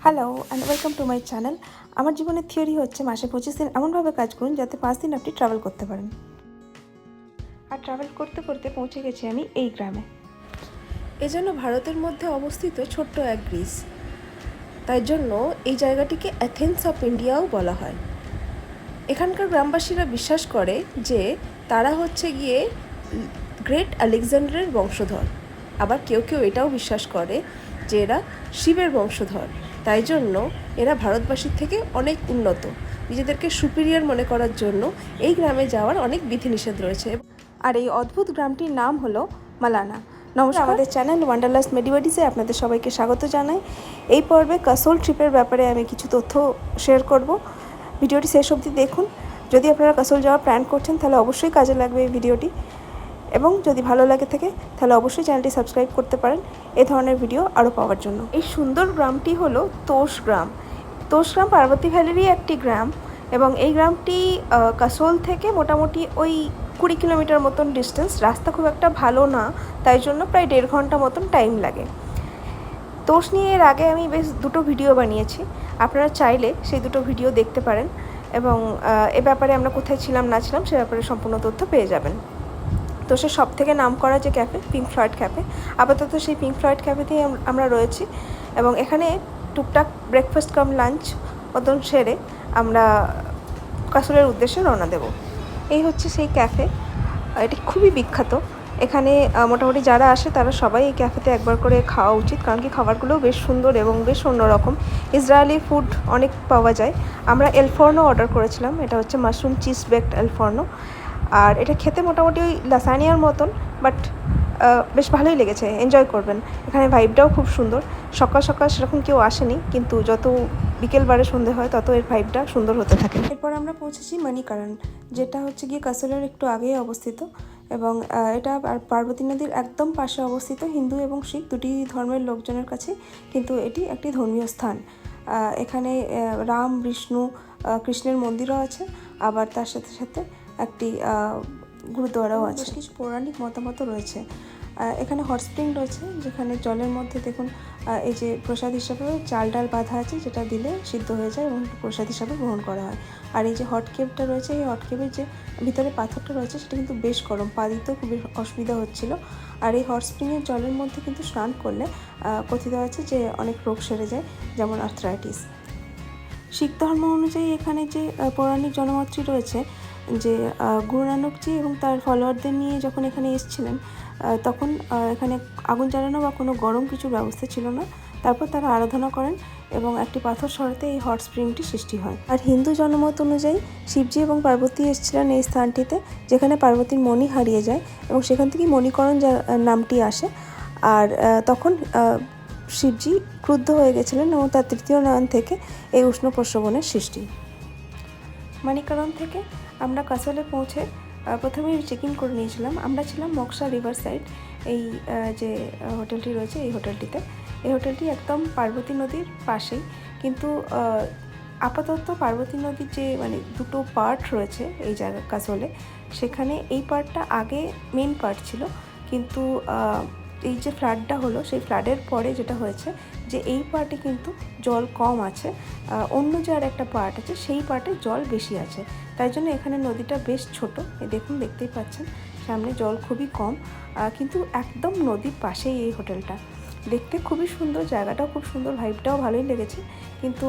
Hello and welcome to my channel. আমার জীবনের theory হচ্ছে মাসে 25 দিন এমনভাবে কাজ করুন যাতে 5 দিন আপনি ট্রাভেল করতে পারেন। আর ট্রাভেল করতে করতে পৌঁছে গেছি আমি এই গ্রামে। এজন্য ভারতের মধ্যে অবস্থিত ছোট্ট এক গ্রিস, তাই জন্য এই জায়গাটিকে অ্যাথেন্স অফ ইন্ডিয়াও বলা হয়। এখানকার গ্রামবাসীরা বিশ্বাস করে যে তারা হচ্ছে গিয়ে গ্রেট আলেকজান্ডারের বংশধর। আবার কেউ কেউ এটাও বিশ্বাস করে যে এরা শিবের বংশধর, তাই জন্য এরা ভারতবাসীর থেকে অনেক উন্নত। নিজেদেরকে সুপিরিয়র মনে করার জন্য এই গ্রামে যাওয়ার অনেক বিধিনিষেধ রয়েছে। আর এই অদ্ভুত গ্রামটির নাম হলো মালানা। নমস্কার, আমাদের চ্যানেল ওয়ান্ডারলাস্ট মেডিওয়াডিসে আপনাদের সবাইকে স্বাগত জানাই। এই পর্বে কাসোল ট্রিপের ব্যাপারে আমি কিছু তথ্য শেয়ার করব। ভিডিওটি শেষ অবধি দেখুন। যদি আপনারা কাসোল যাওয়ার প্ল্যান করছেন তাহলে অবশ্যই কাজে লাগবে এই ভিডিওটি, এবং যদি ভালো লাগে থাকে তাহলে অবশ্যই চ্যানেলটি সাবস্ক্রাইব করতে পারেন এই ধরনের ভিডিও আরও পাওয়ার জন্য। এই সুন্দর গ্রামটি হলো তোষ গ্রাম। তোষ গ্রাম পার্বতী ভ্যালিরই একটি গ্রাম, এবং এই গ্রামটি কাসোল থেকে মোটামুটি ওই 20 কিলোমিটার মতন ডিস্টেন্স। রাস্তা খুব একটা ভালো না, তাই জন্য প্রায় 1.5 ঘন্টা মতন টাইম লাগে। তোষ নিয়ে এর আগে আমি বেশ দুটো ভিডিও বানিয়েছি, আপনারা চাইলে সেই দুটো ভিডিও দেখতে পারেন, এবং এ ব্যাপারে আমরা কোথায় ছিলাম না ছিলাম সে ব্যাপারে সম্পূর্ণ তথ্য পেয়ে যাবেন। তো সে সব থেকে নাম করা যে ক্যাফে, পিঙ্ক ফ্লয়েড ক্যাফে, আপাতত সেই পিঙ্ক ফ্লয়েড ক্যাফেতেই আমরা রয়েছি, এবং এখানে টুকটাক ব্রেকফাস্ট কাম লাঞ্চ মতন সেরে আমরা কাসোলের উদ্দেশ্যে রওনা দেব। এই হচ্ছে সেই ক্যাফে। এটি খুবই বিখ্যাত। এখানে মোটামুটি যারা আসে তারা সবাই এই ক্যাফেতে একবার করে খাওয়া উচিত, কারণ কি খাবারগুলোও বেশ সুন্দর এবং বেশ অন্যরকম। ইসরায়েলি ফুড অনেক পাওয়া যায়। আমরা এলফর্নো অর্ডার করেছিলাম, এটা হচ্ছে মাশরুম চিজ বেকড এলফর্নো। আর এটা খেতে মোটামুটি ওই লাসানিয়ার মতন, বাট বেশ ভালোই লেগেছে, এনজয় করবেন। এখানে ভাইবটাও খুব সুন্দর। সকাল সকাল সেরকম কেউ আসেনি, কিন্তু যত বিকেলবারে সন্ধে হয় তত এর ভাইবটা সুন্দর হতে থাকে। এরপর আমরা পৌঁছেছি মণিকারণ, যেটা হচ্ছে গিয়ে কাসোলের একটু আগেই অবস্থিত, এবং এটা পার্বতী নদীর একদম পাশে অবস্থিত। হিন্দু এবং শিখ দুটি ধর্মের লোকজনের কাছে কিন্তু এটি একটি ধর্মীয় স্থান। এখানে রাম, বিষ্ণু, কৃষ্ণের মন্দিরও আছে, আবার তার সাথে সাথে একটি গুরুদ্বারাও আছে। কিছু পৌরাণিক মতামতও রয়েছে। এখানে হট স্প্রিং রয়েছে, যেখানে জলের মধ্যে দেখুন এই যে প্রসাদ হিসাবে চাল ডাল বাঁধা আছে, যেটা দিলে সিদ্ধ হয়ে যায় এবং প্রসাদ হিসাবে গ্রহণ করা হয়। আর এই যে হট কেভটা রয়েছে, এই হট কেভের যে ভিতরে পাথরটা রয়েছে সেটা কিন্তু বেশ গরম, পা দিতেও খুবই অসুবিধা হচ্ছিল। আর এই হট স্প্রিংয়ের জলের মধ্যে কিন্তু স্নান করলে কথিত আছে যে অনেক রোগ সেরে যায়, যেমন আর্থ্রাইটিস। শিখ ধর্ম অনুযায়ী এখানে যে পৌরাণিক জনমতটি রয়েছে যে গুরু নানকজি এবং তার ফলোয়ারদের নিয়ে যখন এখানে এসেছিলেন, তখন এখানে আগুন জ্বালানো বা কোনো গরম কিছুর ব্যবস্থা ছিল না। তারপর তারা আরাধনা করেন এবং একটি পাথর সরাতে এই হট স্প্রিংটি সৃষ্টি হয়। আর হিন্দু জনমত অনুযায়ী শিবজি এবং পার্বতী এসেছিলেন এই স্থানটিতে, যেখানে পার্বতীর মণি হারিয়ে যায়, এবং সেখান থেকেই মণিকরণ নামটি আসে। আর তখন শিবজি ক্রুদ্ধ হয়ে গেছিলেন এবং তার তৃতীয় নয়ন থেকে এই উষ্ণ প্রস্রবণের সৃষ্টি। মণিকরণ থেকে আমরা কাসোলে পৌঁছে প্রথমেই চেক ইন করে নিয়েছিলাম। আমরা ছিলাম মক্সা রিভার সাইড, এই যে হোটেলটি রয়েছে এই হোটেলটিতে। এই হোটেলটি একদম পার্বতী নদীর পাশেই, কিন্তু আপাতত পার্বতী নদীর যে দুটো পার্ট রয়েছে এই জায়গা কাসোলে, সেখানে এই পার্টটা আগে মেন পার্ট ছিল, কিন্তু এই যে ফ্লাডটা হলো সেই ফ্লাডের পরে যেটা হয়েছে যে এই পার্টে কিন্তু জল কম আছে, অন্য যে আর একটা পার্ট আছে সেই পার্টে জল বেশি আছে। তাই জন্য এখানে নদীটা বেশ ছোট, দেখুন দেখতেই পাচ্ছেন সামনে জল খুবই কম, কিন্তু একদম নদীর পাশেই এই হোটেলটা। দেখতে খুবই সুন্দর, জায়গাটাও খুব সুন্দর, ভাইবটাও ভালোই লেগেছে, কিন্তু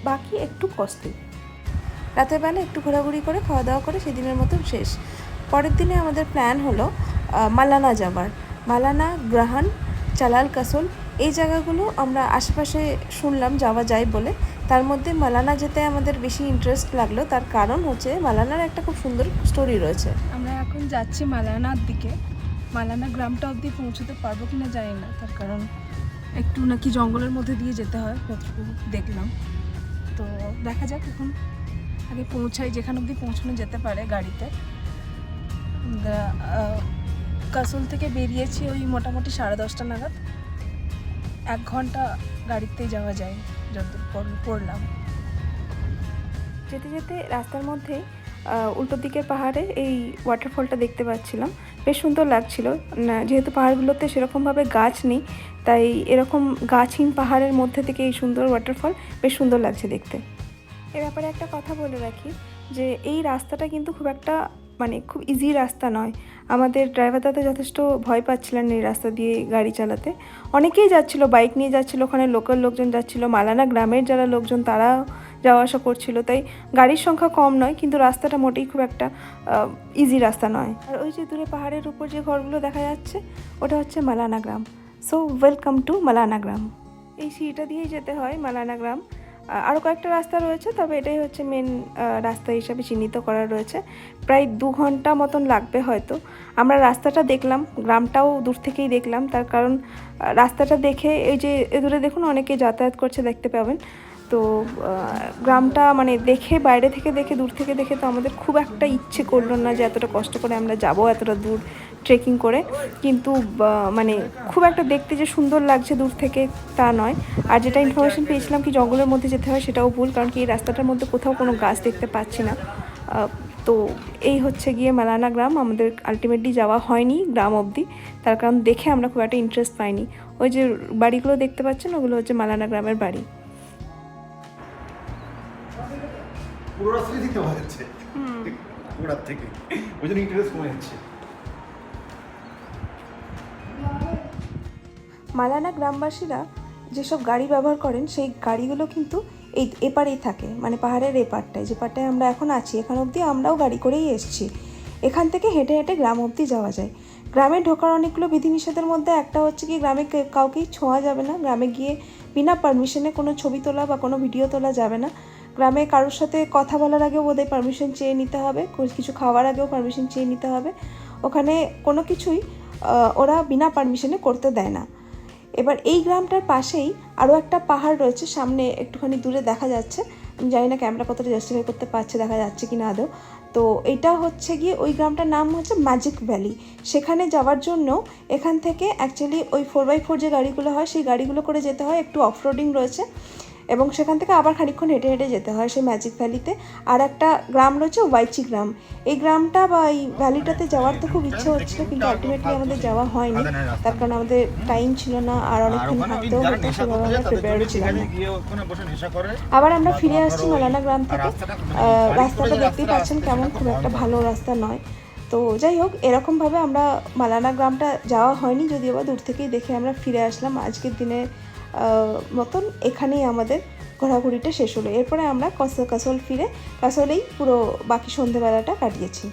বাকি একটু কস্টলি। রাতের বেলা একটু ঘোরাঘুরি করে খাওয়া দাওয়া করে সেদিনের মতন শেষ। পরের দিনে আমাদের প্ল্যান হলো মালানা যাবার। মালানা, গ্রাহান, চালাল, কাসোল এই জায়গাগুলো আমরা আশেপাশে শুনলাম যাওয়া যায় বলে। তার মধ্যে মালানা যেতে আমাদের বেশি ইন্টারেস্ট লাগলো, তার কারণ হচ্ছে মালানার একটা খুব সুন্দর স্টোরি রয়েছে। আমরা এখন যাচ্ছি মালানার দিকে। মালানা গ্রামটা অবধি পৌঁছতে পারবো কিনা জানি না, তার কারণ একটু নাকি জঙ্গলের মধ্যে দিয়ে যেতে হয়, যতটুকু দেখলাম। তো দেখা যাক, এখন আগে পৌঁছাই যেখানে অবধি পৌঁছানো যেতে পারে গাড়িতে। কাসোল থেকে বেরিয়েছি ওই মোটামুটি 10:30 নাগাদ। 1 ঘন্টা গাড়িতেই যাওয়া যায় যতদূর পড়লাম। যেতে যেতে রাস্তার মধ্যে উল্টো দিকের পাহাড়ে এই ওয়াটারফলটা দেখতে পাচ্ছিলাম। বেশ সুন্দর লাগছিল না, যেহেতু পাহাড়গুলোতে সেরকমভাবে গাছ নেই, তাই এরকম গাছহীন পাহাড়ের মধ্যে থেকে এই সুন্দর ওয়াটারফল বেশ সুন্দর লাগছে দেখতে। এ ব্যাপারে একটা কথা বলে রাখি যে এই রাস্তাটা কিন্তু খুব একটা খুব ইজি রাস্তা নয়। আমাদের ড্রাইভার দাদা যথেষ্ট ভয় পাচ্ছিলেন এই রাস্তা দিয়ে গাড়ি চালাতে। অনেকেই যাচ্ছিলো, বাইক নিয়ে যাচ্ছিলো, ওখানে লোকাল লোকজন যাচ্ছিলো, মালানা গ্রামের যারা লোকজন তারা যাওয়া আসা করছিল, তাই গাড়ির সংখ্যা কম নয়, কিন্তু রাস্তাটা মোটেই খুব একটা ইজি রাস্তা নয়। আর ওই যে দূরে পাহাড়ের উপর যে ঘরগুলো দেখা যাচ্ছে ওটা হচ্ছে মালানা গ্রাম। সো ওয়েলকাম টু মালানা গ্রাম। এই সিঁড়িটা দিয়েই যেতে হয় মালানা গ্রাম। আরও কয়েকটা রাস্তা রয়েছে, তবে এটাই হচ্ছে মেন রাস্তা হিসাবে চিহ্নিত করা রয়েছে। প্রায় 2 ঘন্টা মতন লাগবে হয়তো। আমরা রাস্তাটা দেখলাম, গ্রামটাও দূর থেকেই দেখলাম, তার কারণ রাস্তাটা দেখে এই যে দূরে দেখুন অনেকে যাতায়াত করছে দেখতে পাবেন। তো গ্রামটা দেখে বাইরে থেকে দেখে দূর থেকে দেখে তো আমাদের খুব একটা ইচ্ছে করলো না যে এতটা কষ্ট করে আমরা যাব এতটা দূর ট্রেকিং করে, কিন্তু খুব একটা দেখতে যে সুন্দর লাগছে দূর থেকে তা নয়। আর যেটা ইনফরমেশন পেয়েছিলাম কি জঙ্গলের মধ্যে যেতে হয়, সেটাও ভুল, কারণ কি এই রাস্তাটার মধ্যে কোথাও কোনো গাছ দেখতে পাচ্ছি না। তো এই হচ্ছে গিয়ে মালানা গ্রাম। আমাদের আলটিমেটলি যাওয়া হয়নি গ্রাম অবধি, তার কারণ দেখে আমরা খুব একটা ইন্টারেস্ট পাইনি। ওই যে বাড়িগুলো দেখতে পাচ্ছেন ওগুলো হচ্ছে মালানা গ্রামের বাড়ি। পুরো রাস্তা দিতে হচ্ছে পুরো থেকে ওই জন্য ইন্টারেস্ট কমে যাচ্ছে। মালানা গ্রামবাসীরা যেসব গাড়ি ব্যবহার করেন সেই গাড়িগুলো কিন্তু এই এপারেই থাকে, পাহাড়ের এপারটায়, যে পারটায় আমরা এখন আছি, এখান অবধি আমরাও গাড়ি করেই এসেছি। এখান থেকে হেঁটে হেঁটে গ্রাম অবধি যাওয়া যায়। গ্রামে ঢোকার অনেকগুলো বিধিনিষেধের মধ্যে একটা হচ্ছে কি গ্রামে কাউকেই ছোঁয়া যাবে না। গ্রামে গিয়ে বিনা পারমিশনে কোনো ছবি তোলা বা কোনো ভিডিও তোলা যাবে না। গ্রামে কারোর সাথে কথা বলার আগেও ওদের পারমিশন চেয়ে নিতে হবে, কিছু খাওয়ার আগেও পারমিশন চেয়ে নিতে হবে। ওখানে কোনো কিছুই ওরা বিনা পারমিশনে করতে দেয় না। এবার এই গ্রামটার পাশেই আরও একটা পাহাড় রয়েছে, সামনে একটুখানি দূরে দেখা যাচ্ছে। আমি জানি না ক্যামেরা কতটা জাস্টিফাই করতে পারছে, দেখা যাচ্ছে কি না আদৌ। তো এটা হচ্ছে গিয়ে ওই গ্রামটার নাম হচ্ছে ম্যাজিক ভ্যালি। সেখানে যাওয়ার জন্য এখান থেকে অ্যাকচুয়ালি ওই 4x4 যে গাড়িগুলো হয় সেই গাড়িগুলো করে যেতে হয়, একটু অফরোডিং রয়েছে, এবং সেখান থেকে আবার খানিকক্ষণ হেঁটে হেঁটে যেতে হয় সেই ম্যাজিক ভ্যালিতে। আর একটা গ্রাম রয়েছে ওয়াইচি গ্রাম। এই গ্রামটা বা এই ভ্যালিটাতে যাওয়ার তো খুব ইচ্ছে হচ্ছিল, কিন্তু আলটিমেটলি আমাদের যাওয়া হয়নি, তার কারণ আমাদের টাইম ছিল না, আর অনেকক্ষণ হাঁটতেও হতো, সেভাবে আমরা প্রিপেয়ারও ছিলাম না। আবার আমরা ফিরে আসছি মালানা গ্রাম থেকে। রাস্তাটা দেখতেই পাচ্ছেন কেমন, খুব একটা ভালো রাস্তা নয়। তো যাই হোক, এরকমভাবে আমরা মালানা গ্রামটা যাওয়া হয়নি, যদিও বা দূর থেকেই দেখে আমরা ফিরে আসলাম। আজকের দিনে মতন এখানেই আমাদের ঘোরাঘুরিটা শেষ হলো। এরপরে আমরা কাসল ফিরে কাসলেই পুরো বাকি সন্ধেবেলাটা কাটিয়েছি।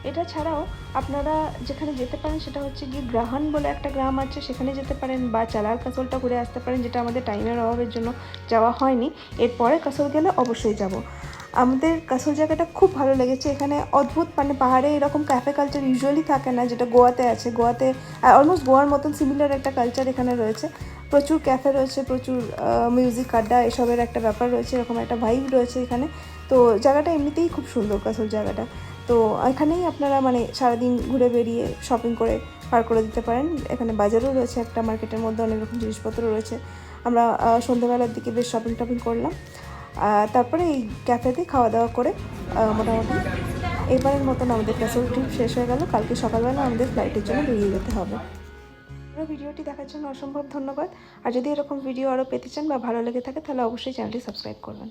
এটা ছাড়াও আপনারা যেখানে যেতে পারেন সেটা হচ্ছে গিয়ে গ্রাহান বলে একটা গ্রাম আছে, সেখানে যেতে পারেন, বা চালার কাসলটা ঘুরে আসতে পারেন, যেটা আমাদের টাইমের অভাবের জন্য যাওয়া হয়নি। এরপরে কাসল গেলে অবশ্যই যাব। আমাদের কাসল জায়গাটা খুব ভালো লেগেছে। এখানে অদ্ভুত পাহাড়ে এরকম ক্যাফে কালচার ইউজুয়ালি থাকে না, যেটা গোয়াতে আছে। গোয়াতে অলমোস্ট গোয়ার মতন সিমিলার একটা কালচার এখানে রয়েছে। প্রচুর ক্যাফে রয়েছে, প্রচুর মিউজিক আড্ডা এসবের একটা ব্যাপার রয়েছে, এরকম একটা ভাইব রয়েছে এখানে। তো জায়গাটা এমনিতেই খুব সুন্দর কাসল জায়গাটা। তো এখানেই আপনারা সারাদিন ঘুরে বেরিয়ে শপিং করে পার করে দিতে পারেন। এখানে বাজারও রয়েছে, একটা মার্কেটের মধ্যে অনেক রকম জিনিসপত্র রয়েছে। আমরা সন্ধ্যাবেলার দিকে বেশ শপিং টপিং করলাম, তারপরে এই ক্যাফেতে খাওয়া দাওয়া করে মোটামুটি এবারের মতন আমাদের কাসল ট্রিপ শেষ হয়ে গেল। কালকে সকালবেলা আমাদের ফ্লাইটের জন্য বেরিয়ে যেতে হবে। ভিডিওটি দেখার জন্য অসম্ভব ধন্যবাদ। আর যদি এরকম ভিডিও আরও পেতে চান বা ভালো লেগে থাকে তাহলে অবশ্যই চ্যানেলটি সাবস্ক্রাইব করবেন।